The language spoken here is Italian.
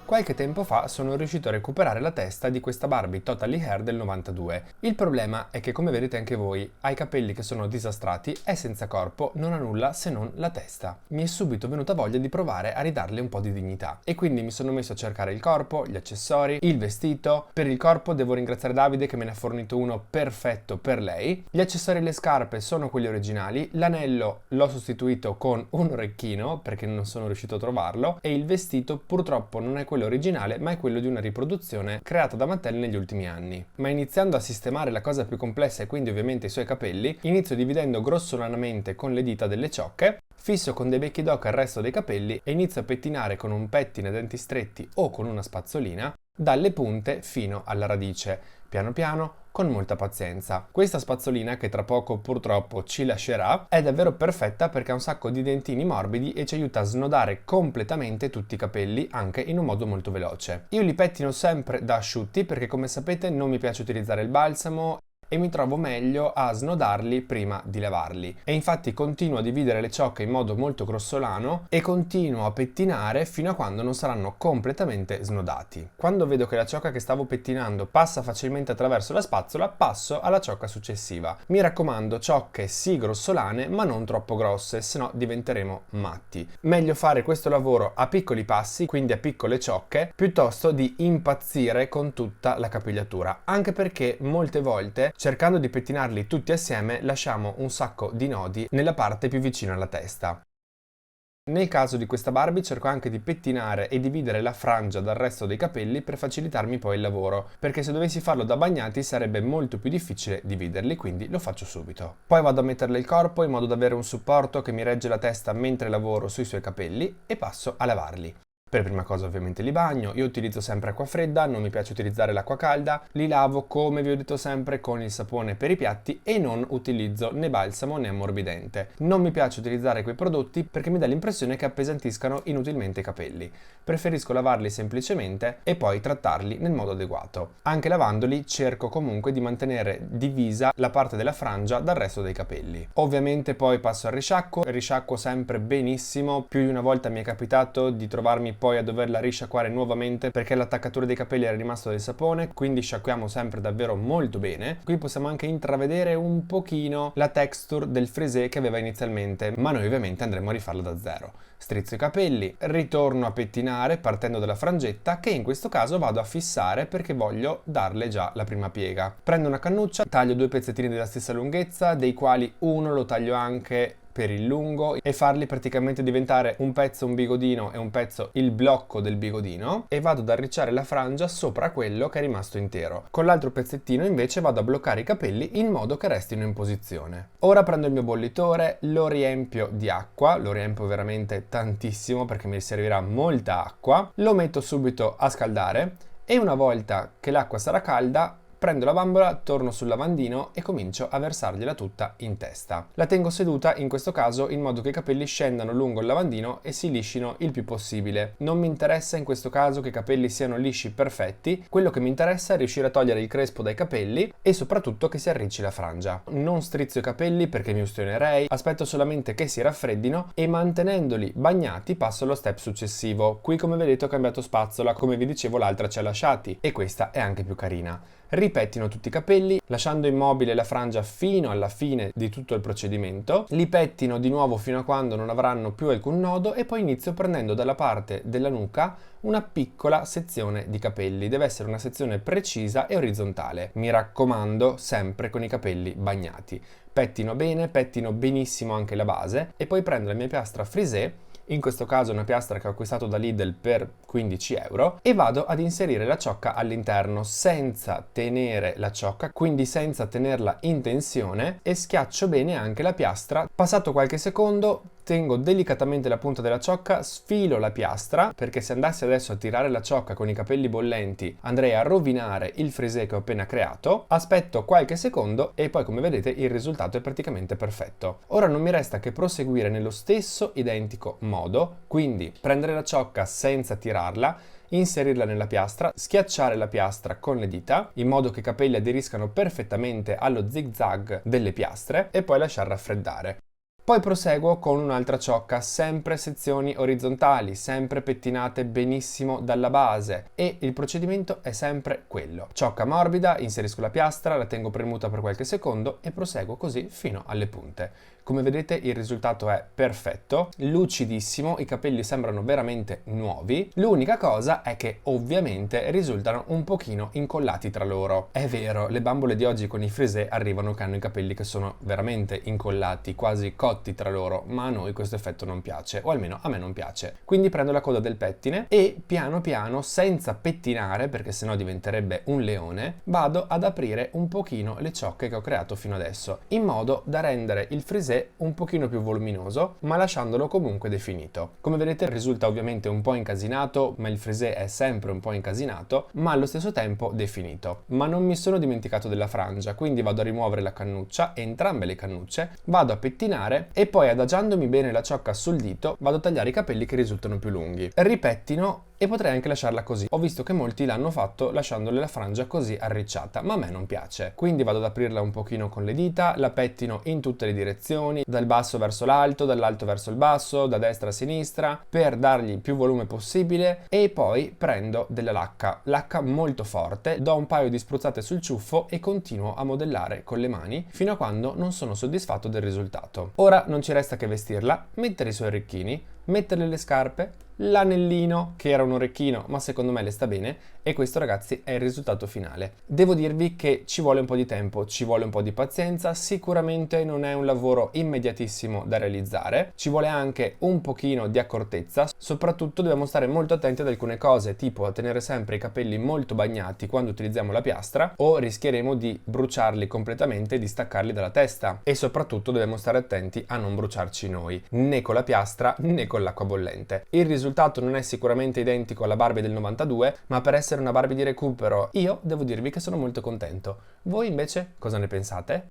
Qualche tempo fa sono riuscito a recuperare la testa di questa Barbie Totally Hair del 92. Il problema è che, come vedete anche voi, ha i capelli che sono disastrati, è senza corpo, non ha nulla se non la testa. Mi è subito venuta voglia di provare a ridarle un po' di dignità e quindi mi sono messo a cercare il corpo, gli accessori, il vestito. Per il corpo devo ringraziare Davide che me ne ha fornito uno perfetto per lei. Gli accessori e le scarpe sono quelli originali, l'anello l'ho sostituito con un orecchino perché non sono riuscito a trovarlo e il vestito purtroppo non è quello originale ma è quello di una riproduzione creata da Mattel negli ultimi anni. Ma iniziando a sistemare la cosa più complessa e quindi ovviamente i suoi capelli, inizio dividendo grossolanamente con le dita delle ciocche, fisso con dei becchi d'oca il resto dei capelli e inizio a pettinare con un pettine a denti stretti o con una spazzolina dalle punte fino alla radice, piano piano, con molta pazienza. Questa spazzolina, che tra poco purtroppo ci lascerà, è davvero perfetta perché ha un sacco di dentini morbidi e ci aiuta a snodare completamente tutti i capelli, anche in un modo molto veloce. Io li pettino sempre da asciutti perché, come sapete, non mi piace utilizzare il balsamo e mi trovo meglio a snodarli prima di lavarli. E infatti continuo a dividere le ciocche in modo molto grossolano e continuo a pettinare fino a quando non saranno completamente snodati. Quando vedo che la ciocca che stavo pettinando passa facilmente attraverso la spazzola, passo alla ciocca successiva. Mi raccomando, ciocche sì grossolane ma non troppo grosse, se no diventeremo matti. Meglio fare questo lavoro a piccoli passi, quindi a piccole ciocche, piuttosto di impazzire con tutta la capigliatura, anche perché molte volte, cercando di pettinarli tutti assieme, lasciamo un sacco di nodi nella parte più vicina alla testa. Nel caso di questa Barbie cerco anche di pettinare e dividere la frangia dal resto dei capelli per facilitarmi poi il lavoro, perché se dovessi farlo da bagnati sarebbe molto più difficile dividerli, quindi lo faccio subito. Poi vado a metterle il corpo in modo da avere un supporto che mi regge la testa mentre lavoro sui suoi capelli e passo a lavarli. Per prima cosa ovviamente li bagno, io utilizzo sempre acqua fredda, non mi piace utilizzare l'acqua calda, li lavo come vi ho detto sempre con il sapone per i piatti e non utilizzo né balsamo né ammorbidente. Non mi piace utilizzare quei prodotti perché mi dà l'impressione che appesantiscano inutilmente i capelli. Preferisco lavarli semplicemente e poi trattarli nel modo adeguato. Anche lavandoli cerco comunque di mantenere divisa la parte della frangia dal resto dei capelli. Ovviamente poi passo al risciacquo sempre benissimo, più di una volta mi è capitato di trovarmi poi a doverla risciacquare nuovamente perché l'attaccatura dei capelli era rimasto del sapone, quindi sciacquiamo sempre davvero molto bene. Qui possiamo anche intravedere un pochino la texture del frisé che aveva inizialmente, ma noi ovviamente andremo a rifarlo da zero. Strizzo i capelli, ritorno a pettinare partendo dalla frangetta che in questo caso vado a fissare perché voglio darle già la prima piega. Prendo una cannuccia, taglio due pezzettini della stessa lunghezza, dei quali uno lo taglio anche per il lungo e farli praticamente diventare un pezzo un bigodino e un pezzo il blocco del bigodino e vado ad arricciare la frangia sopra quello che è rimasto intero. Con l'altro pezzettino invece vado a bloccare i capelli in modo che restino in posizione. Ora prendo il mio bollitore, lo riempio di acqua, lo riempio veramente tantissimo perché mi servirà molta acqua, lo metto subito a scaldare e una volta che l'acqua sarà calda prendo la bambola, torno sul lavandino e comincio a versargliela tutta in testa. La tengo seduta in questo caso in modo che i capelli scendano lungo il lavandino e si liscino il più possibile. Non mi interessa in questo caso che i capelli siano lisci perfetti, quello che mi interessa è riuscire a togliere il crespo dai capelli e soprattutto che si arricci la frangia. Non strizzo i capelli perché mi ustionerei, aspetto solamente che si raffreddino e mantenendoli bagnati passo allo step successivo. Qui come vedete ho cambiato spazzola, come vi dicevo l'altra ci ha lasciati e questa è anche più carina. Ripettino tutti i capelli, lasciando immobile la frangia fino alla fine di tutto il procedimento, li pettino di nuovo fino a quando non avranno più alcun nodo e poi inizio prendendo dalla parte della nuca una piccola sezione di capelli. Deve essere una sezione precisa e orizzontale. Mi raccomando, sempre con i capelli bagnati. Pettino bene, pettino benissimo anche la base e poi prendo la mia piastra frisé, in questo caso una piastra che ho acquistato da Lidl per 15 euro, e vado ad inserire la ciocca all'interno senza tenere la ciocca, quindi senza tenerla in tensione, e schiaccio bene anche la piastra. Passato qualche secondo tengo delicatamente la punta della ciocca, sfilo la piastra, perché se andassi adesso a tirare la ciocca con i capelli bollenti andrei a rovinare il frisé che ho appena creato. Aspetto qualche secondo e poi come vedete il risultato è praticamente perfetto. Ora non mi resta che proseguire nello stesso identico modo, quindi prendere la ciocca senza tirarla, inserirla nella piastra, schiacciare la piastra con le dita in modo che i capelli aderiscano perfettamente allo zig zag delle piastre e poi lasciar raffreddare. Poi proseguo con un'altra ciocca, sempre sezioni orizzontali, sempre pettinate benissimo dalla base, e il procedimento è sempre quello. Ciocca morbida, inserisco la piastra, la tengo premuta per qualche secondo e proseguo così fino alle punte. Come vedete il risultato è perfetto, lucidissimo, i capelli sembrano veramente nuovi. L'unica cosa è che ovviamente risultano un pochino incollati tra loro. È vero, le bambole di oggi con i frisé arrivano che hanno i capelli che sono veramente incollati, quasi cotti tra loro, ma a noi questo effetto non piace, o almeno a me non piace. Quindi prendo la coda del pettine e piano piano, senza pettinare, perché sennò diventerebbe un leone, vado ad aprire un pochino le ciocche che ho creato fino adesso, in modo da rendere il frisé un pochino più voluminoso, ma lasciandolo comunque definito. Come vedete risulta ovviamente un po' incasinato, ma il frisé è sempre un po' incasinato, ma allo stesso tempo definito. Ma non mi sono dimenticato della frangia, quindi vado a rimuovere la cannuccia, entrambe le cannucce, vado a pettinare e poi, adagiandomi bene la ciocca sul dito, vado a tagliare i capelli che risultano più lunghi. Ripettino e potrei anche lasciarla così. Ho visto che molti l'hanno fatto lasciandole la frangia così arricciata, ma a me non piace. Quindi vado ad aprirla un pochino con le dita, la pettino in tutte le direzioni, dal basso verso l'alto, dall'alto verso il basso, da destra a sinistra, per dargli più volume possibile, e poi prendo della lacca molto forte, do un paio di spruzzate sul ciuffo e continuo a modellare con le mani fino a quando non sono soddisfatto del risultato. Ora non ci resta che vestirla, mettere i suoi orecchini, metterle le scarpe, l'anellino, che era un orecchino ma secondo me le sta bene, e questo ragazzi è il risultato finale. Devo dirvi che ci vuole un po' di tempo, ci vuole un po' di pazienza, sicuramente non è un lavoro immediatissimo da realizzare, ci vuole anche un pochino di accortezza, soprattutto dobbiamo stare molto attenti ad alcune cose, tipo a tenere sempre i capelli molto bagnati quando utilizziamo la piastra, o rischieremo di bruciarli completamente e di staccarli dalla testa, e soprattutto dobbiamo stare attenti a non bruciarci noi, né con la piastra né con l'acqua bollente. Il risultato non è sicuramente identico alla Barbie del 92, ma per essere una Barbie di recupero io devo dirvi che sono molto contento. Voi invece cosa ne pensate?